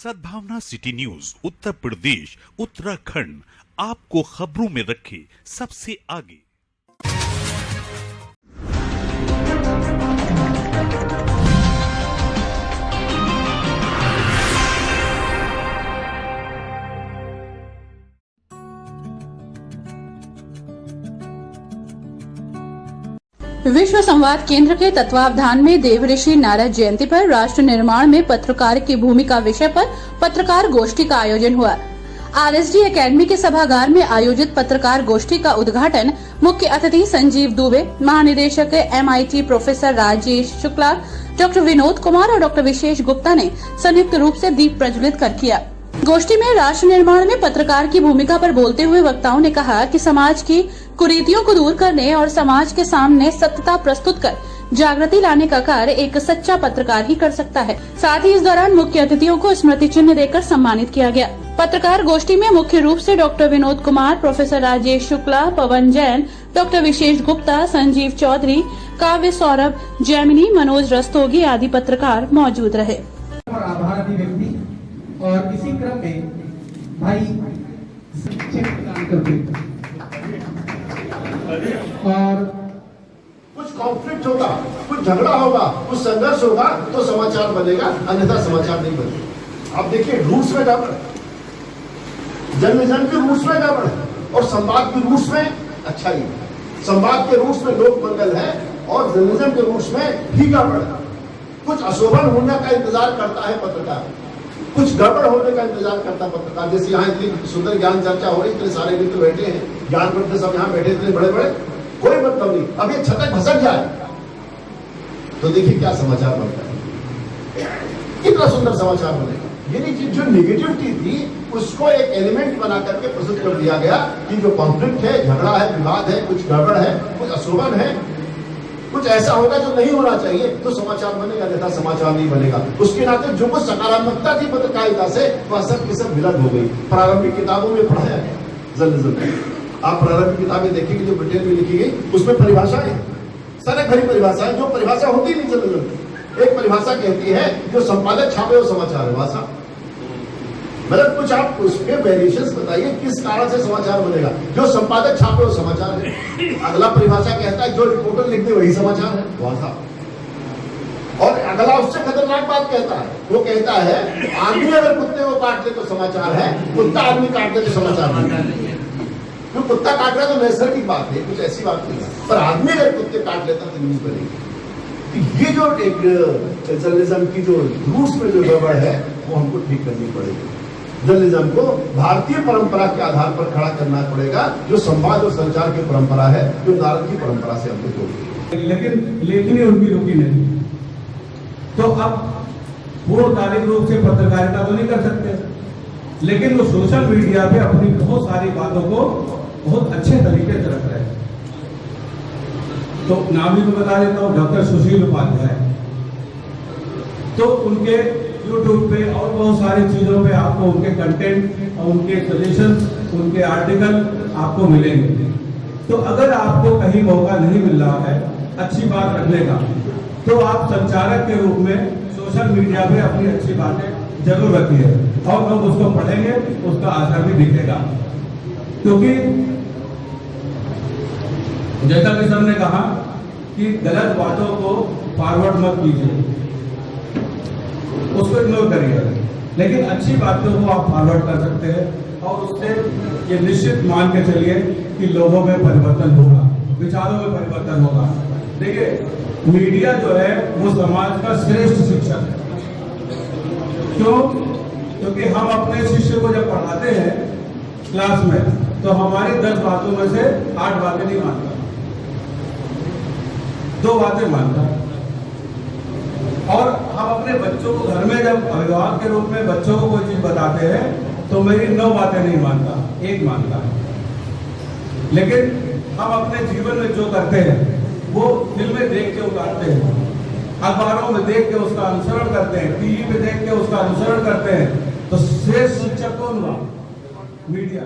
सद्भावना city news Uttar Pradesh Uttarakhand आपको खबरों में रखे सबसे आगे। विश्व संवाद केंद्र के तत्वावधान में देवऋषि नारद जयंती पर राष्ट्र निर्माण में पत्रकार की भूमिका विषय पर पत्रकार गोष्ठी का आयोजन हुआ। आरएसडी एकेडमी के सभागार में आयोजित पत्रकार गोष्ठी का उद्घाटन मुख्य अतिथि संजीव दुबे, महानिदेशक MIT professor Rajesh Shukla, doctor Vinod Kumar और डॉक्टर विशेष गुप्ता ने संयुक्त रूप से दीप प्रज्वलित कर किया। गोष्ठी में राष्ट्र निर्माण में पत्रकार की भूमिका पर बोलते हुए वक्ताओं ने कहा कि समाज की कुरीतियों को दूर करने और समाज के सामने सत्यता प्रस्तुत कर जागृति लाने का कार्य एक सच्चा पत्रकार ही कर सकता है। साथ ही इस दौरान मुख्य अतिथियों को स्मृति चिन्ह देकर सम्मानित किया गया। पत्रकार गोष्ठी में मुख्य रूप से डॉक्टर विनोद कुमार, प्रोफेसर राजेश शुक्ला, पवन जैन, डॉक्टर विशेष गुप्ता, संजीव चौधरी, काव्य सौरभ, जैमिनी, मनोज रस्तोगी आदि पत्रकार मौजूद रहे। और इसी क्रम में भाई और कुछ कॉन्फ्लिक्ट होगा, कुछ झगड़ा होगा, कुछ संघर्ष होगा तो समाचार बनेगा, अन्यथा समाचार नहीं बनेगा। आप देखिए रूट्स में गड़बड़, जर्नलिज्म के रूट्स में गड़बड़ और संवाद के रूट्स में अच्छा ही, संवाद के रूट्स में लोक मंगल है और जर्नलिज्म के रूट्स में भी गड़बड़ है। कुछ अशोभन होने का इंतजार करता है पत्रकार, कुछ गड़बड़ होने का इंतजार करता पत्रकार। जैसे यहाँ इतनी सुंदर ज्ञान चर्चा हो रही, इतने सारे मित्र बैठे हैं, ज्ञान करते सब यहाँ बैठे इतने बड़े बड़े, कोई मतलब नहीं। अब ये छतक भसक जाए तो देखिए क्या समाचार बनता है, कितना सुंदर समाचार बनेगा। यानी कि जो निगेटिविटी थी उसको एक एलिमेंट बना करके प्रस्तुत कर दिया गया कि जो कॉन्फ्लिक्ट है, झगड़ा है, विवाद है, कुछ गड़बड़ है, कुछ अशोभन है, कुछ ऐसा होगा जो नहीं होना चाहिए तो समाचार बनेगा, अन्यथा समाचार नहीं बनेगा। उसके नाते जो कुछ सकारात्मकता थी पत्रकारिता से वह सब की सब विलग हो गई। प्रारंभिक किताबों में पढ़ाया गया जर्नलिज्म, आप प्रारंभिक किताबें देखेंगे जो ब्रिटेन में लिखी गई उसमें परिभाषाएं, सारे भरी परिभाषाएं, जो परिभाषा होती नहीं जर्नलिज्म। एक परिभाषा कहती है जो संपादक छापे वो समाचार है भाषा, मतलब कुछ आप उसके वेरिएशंस बताइए किस कारण से समाचार बनेगा। जो संपादक छापे वो समाचार है। अगला परिभाषा कहता है जो रिपोर्टर लिख दे वही समाचार है भाषा। और अगला उससे खतरनाक बात कहता है, वो कहता है आदमी अगर कुत्ते को काट ले तो समाचार है, कुत्ता आदमी काट ले तो समाचार नहीं है। जो कुत्ता काट रहा है तो नैसर्गिक बात है, कुछ ऐसी बात नहीं है, पर आदमी अगर कुत्ते काट लेता तो न्यूज बनेगी। ये जो एक जर्नलिज्म की जो रूट्स में जो गड़बड़ है वो हमको ठीक करनी पड़ेगी। जर्नलिज्म को भारतीय परंपरा के आधार पर खड़ा करना पड़ेगा, जो संवाद और संचार की परंपरा है, जो नारद की परंपरा से हमको जोड़ती है। लेकिन लेखनी उनकी रुकी नहीं, तो अब पूर्णकालिक रूप से पत्रकारिता तो नहीं कर सकते, लेकिन वो सोशल मीडिया पे अपनी बहुत सारी बातों को बहुत अच्छे तरीके से रख रहे हैं। तो नाम भी बता देता हूँ, डॉक्टर सुशील उपाध्याय, तो उनके यूट्यूब पे और बहुत सारी चीजों पे आपको उनके कंटेंट और उनके सजेशंस, उनके आर्टिकल आपको मिलेंगे। तो अगर आपको कहीं मौका नहीं मिल रहा है अच्छी बात रखने का, तो आप संचारक के रूप में सोशल मीडिया पे अपनी अच्छी बातें जरूर रखिए और लोग उसको पढ़ेंगे, उसका असर भी दिखेगा। क्योंकि जैसा कि सबने कहा कि गलत बातों को फॉरवर्ड मत कीजिए, उसको इग्नोर करिए, लेकिन अच्छी बातों को आप फॉरवर्ड कर सकते हैं और उससे ये निश्चित मान के चलिए कि लोगों में परिवर्तन होगा, विचारों में परिवर्तन होगा। देखिए मीडिया जो है वो समाज का श्रेष्ठ शिक्षक है। क्यों? क्योंकि हम अपने शिष्य को जब पढ़ाते हैं क्लास में तो हमारी 10 बातों में से 8 बातें नहीं मानता, 2 बातें मानता है। और हम अपने बच्चों को घर में जब अभिभावक के रूप में बच्चों को कोई चीज बताते हैं तो मेरी 9 बातें नहीं मानता, 1 मानता है। लेकिन हम अपने जीवन में जो करते हैं वो फिल्में देख के उतारते हैं, अखबारों में देख के उसका अनुसरण करते हैं, टीवी पे देख के उसका अनुसरण करते हैं। तो श्रेष्ठ शिक्षक कौन हुआ? मीडिया।